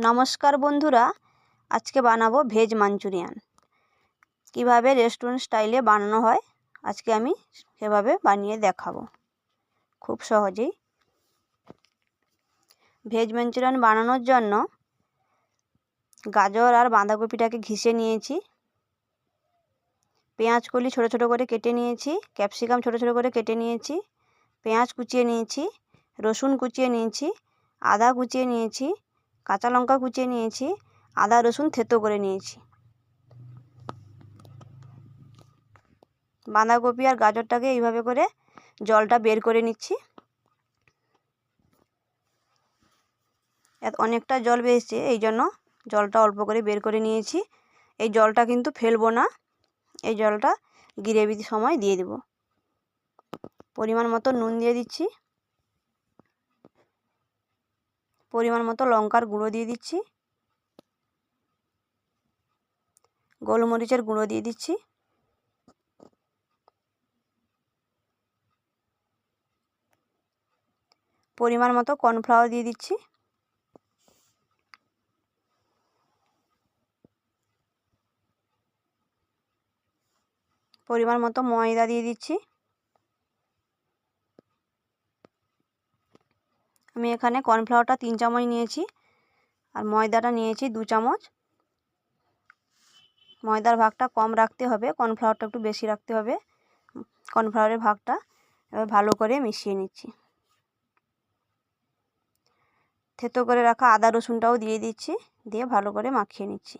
নমস্কার বন্ধুরা, আজকে বানাবো ভেজ মাঞ্চুরিয়ান। কিভাবে রেস্টুরেন্ট স্টাইলে বানানো হয় আজকে আমি সেভাবে বানিয়ে দেখাবো খুব সহজেই। ভেজ মাঞ্চুরিয়ান বানানোর জন্য গাজর আর বাঁধাকপিটাকে ঘিষে নিয়েছি, পেঁয়াজ কলি ছোটো ছোটো করে কেটে নিয়েছি, ক্যাপসিকাম ছোটো ছোটো করে কেটে নিয়েছি, পেঁয়াজ কুচিয়ে নিয়েছি, রসুন কুচিয়ে নিয়েছি, আদা কুচিয়ে নিয়েছি, কাঁচা লঙ্কা কুচিয়ে নিয়েছি, আদা রসুন থেতো করে নিয়েছি। বাঁধাকপি আর গাজরটাকে এইভাবে করে জলটা বের করে নিচ্ছি। অনেকটা জল বেরিয়েছে, এই জন্য জলটা অল্প করে বের করে নিয়েছি। এই জলটা কিন্তু ফেলবো না, এই জলটা গ্রেভির সময় দিয়ে দেব। পরিমাণ মতো নুন দিয়ে দিচ্ছি, পরিমাণ মতো লঙ্কার গুঁড়ো দিয়ে দিচ্ছি, গোলমরিচের গুঁড়ো দিয়ে দিচ্ছি, পরিমাণ মতো কর্নফ্লাওয়ার দিয়ে দিচ্ছি, পরিমাণ মতো ময়দা দিয়ে দিচ্ছি। আমি এখানে কর্নফ্লাওয়ারটা 3 চামচ নিয়েছি আর ময়দাটা নিয়েছি 2 চামচ। ময়দার ভাগটা কম রাখতে হবে, কর্নফ্লাওয়ারটা একটু বেশি রাখতে হবে। কর্নফ্লাওয়ারের ভাগটা এবার ভালো করে মিশিয়ে নিচ্ছি। থেতো করে রাখা আদা রসুনটাও দিয়ে দিচ্ছি, দিয়ে ভালো করে মাখিয়ে নিচ্ছি।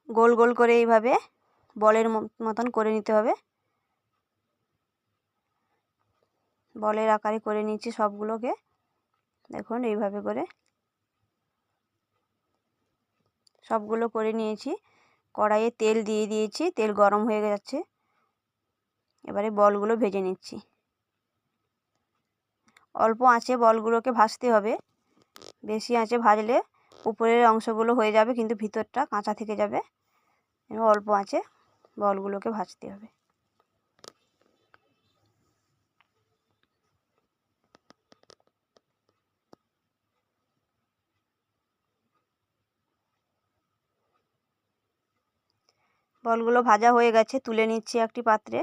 গোল গোল করে এইভাবে বলের মতন করে নিতে হবে। বলের আকারে করে নিচ্ছি সবগুলোকে। দেখুন এইভাবে করে সবগুলো করে নিয়েছি। কড়াইয়ে তেল দিয়ে দিয়েছি, তেল গরম হয়ে যাচ্ছে। এবারে বলগুলো ভেজে নিচ্ছি। অল্প আঁচে বলগুলোকে ভাজতে হবে, বেশি আঁচে ভাজলে উপরের অংশগুলো হয়ে যাবে কিন্তু ভিতরটা কাঁচা থেকে যাবে। অল্প আঁচে বলগুলোকে ভাজতে হবে। বলগুলো ভাজা হয়ে গেছে, তুলে নিচ্ছি একটি পাত্রে।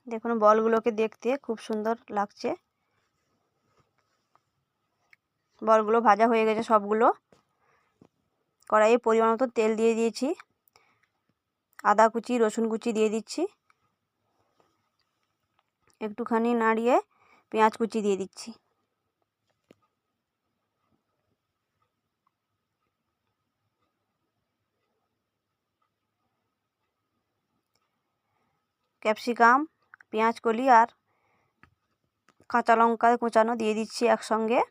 দেখুন বলগুলোকে দেখতে খুব সুন্দর লাগছে। বলগুলো ভাজা হয়ে গেছে সবগুলো। কড়াইয়ে পরিমাণ মতো তেল দিয়ে দিয়েছি, আদা কুচি রসুন কুচি দিয়ে দিচ্ছি, একটুখানি নাড়িয়ে পেঁয়াজ কুচি দিয়ে দিচ্ছি। ক্যাপসিকাম, পেঁয়াজ কলি আর কাঁচা লঙ্কা কুচানো দিয়ে দিচ্ছি একসঙ্গে।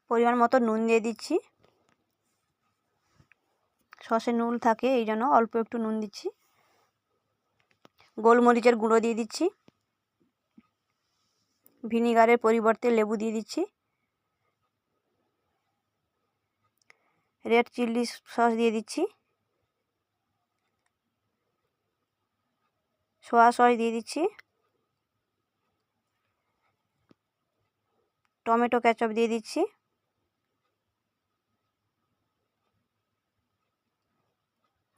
পরিমাণ মতো নুন দিয়ে দিচ্ছি, সসে নুন থাকে এই জন্য অল্প একটু নুন দিচ্ছি। গোলমরিচের গুঁড়ো দিয়ে দিচ্ছি, ভিনিগারের পরিবর্তে লেবু দিয়ে দিচ্ছি, রেড চিলি সস দিয়ে দিচ্ছি, সোয়া সস দিয়ে দিচ্ছি, টমেটো কেচাপ দিয়ে দিচ্ছি।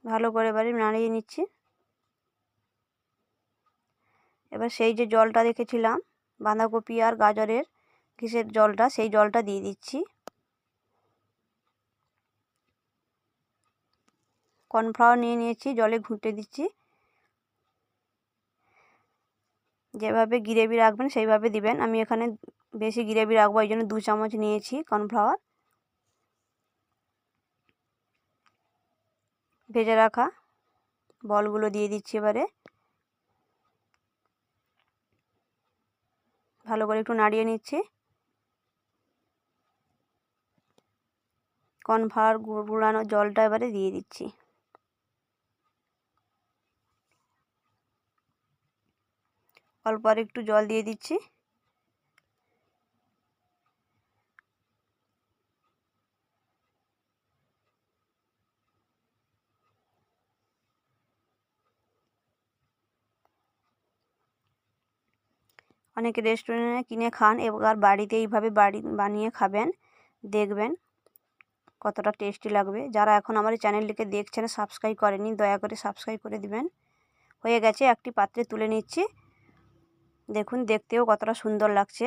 ভালো করে এবারে নাড়িয়ে নিচ্ছি। এবার সেই যে জলটা রেখেছিলাম বাঁধাকপি আর গাজরের কিসের জলটা, সেই জলটা দিয়ে দিচ্ছি। কর্নফ্লাওয়ার নিয়ে নিয়েছি, জলে ঘুঁটে দিচ্ছি। যেভাবে গ্রেভি রাখবেন সেইভাবে দিবেন। আমি এখানে বেশি গ্রেভি রাখবো এই জন্য 2 চামচ নিয়েছি কর্নফ্লাওয়ার। ভেজে রাখা বলগুলো দিয়ে দিচ্ছি। এবারে ভালো করে একটু নাড়িয়ে নিচ্ছি। কর্নফ্লাওয়ার গুঁড়ানো জলটা এবারে দিয়ে দিচ্ছি। অল্প আর একটু জল দিয়ে দিচ্ছি। অনেকে রেস্টুরেন্টে কিনে খান, এবার বাড়িতে এইভাবে বানিয়ে খাবেন, দেখবেন কতটা টেস্টি লাগবে। যারা এখন আমার এই চ্যানেলটিকে দেখছেন সাবস্ক্রাইব করেনি, দয়া করে সাবস্ক্রাইব করে দিবেন। হয়ে গেছে, একটি পাত্রে তুলে নিচ্ছি। দেখুন দেখতেও কতটা সুন্দর লাগছে।